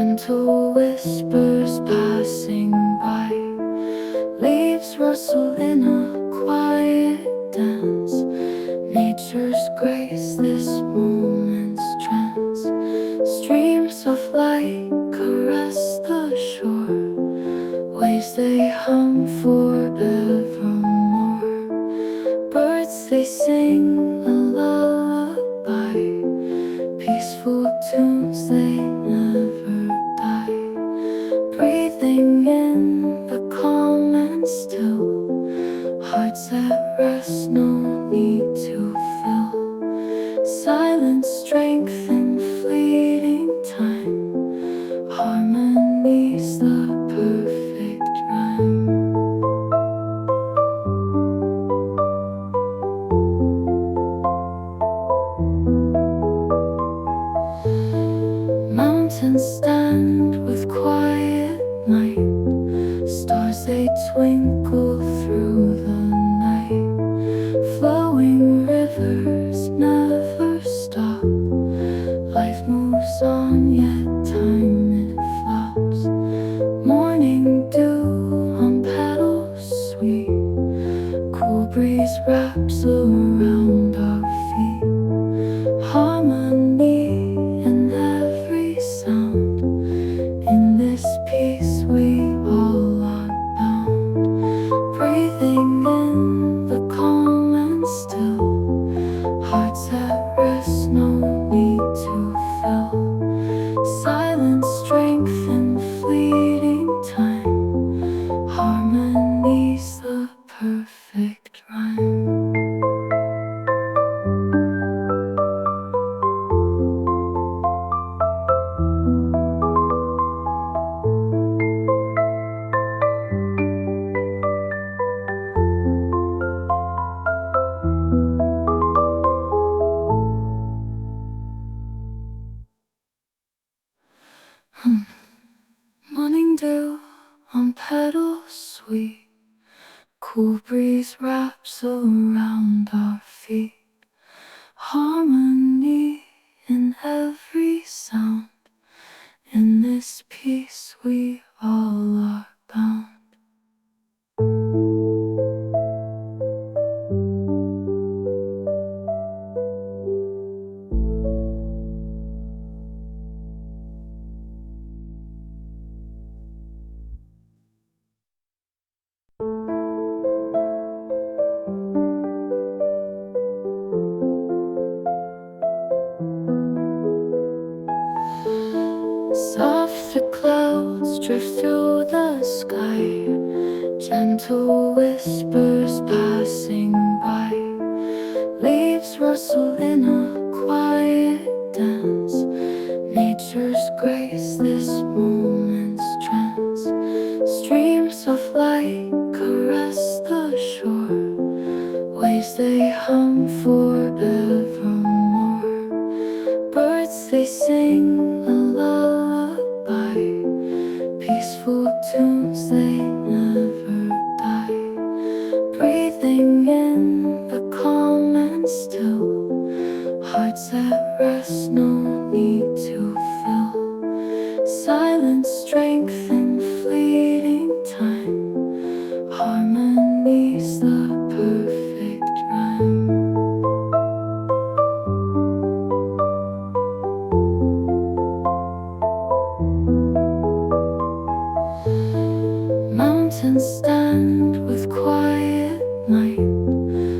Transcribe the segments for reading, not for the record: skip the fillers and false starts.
Gentle whispers passing by, leaves rustle in a quiet dance. Nature's grace, this moment's trance. Streams of light caress the shore, waves they hum forevermore. Birds they sing a lullaby, peaceful tunes they never die. Breathing in the calm and still, hearts at rest, no need to fill. Silent strength in fleeting time, harmony's the perfect rhyme. Mountains stand with quiet night, stars they twinkle through the night. Flowing rivers never stop, life moves on yet time it flops. Morning dew on petals sweet, cool breeze wraps around our feet. Harmony in every sound, in this peace we all are bound. Breathing in the calm and still, hearts at rest, no need to fill. Silent strength in fleeting time, harmony's the perfect rhyme. Morning dew on petals sweet, cool breeze wraps around our feet. Harmony in every sound, in this peace we all are bound. Soft the clouds drift through the sky, gentle whispers passing by. Leaves rustle in a quiet dance. Nature's grace, this moment's trance. Streams of light caress the shore, waves they hum forevermore. Birds they sing a lullaby, peaceful tunes they never die. Breathing in the calm and still, hearts at rest, no need to fill. Silent strength in fleeting time, harmony's the perfect rhyme. Mountains stand with quiet night,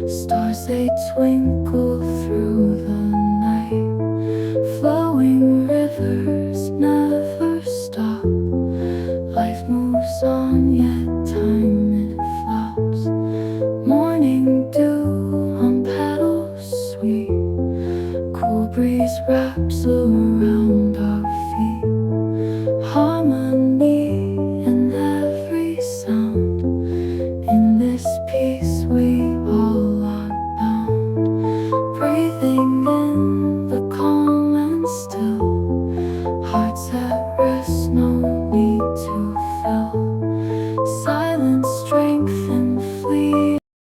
stars they twinkle through the night. Flowing rivers never stop, life moves on yet time it flops. Morning dew on petals sweet, cool breeze wraps around our feet. Harmony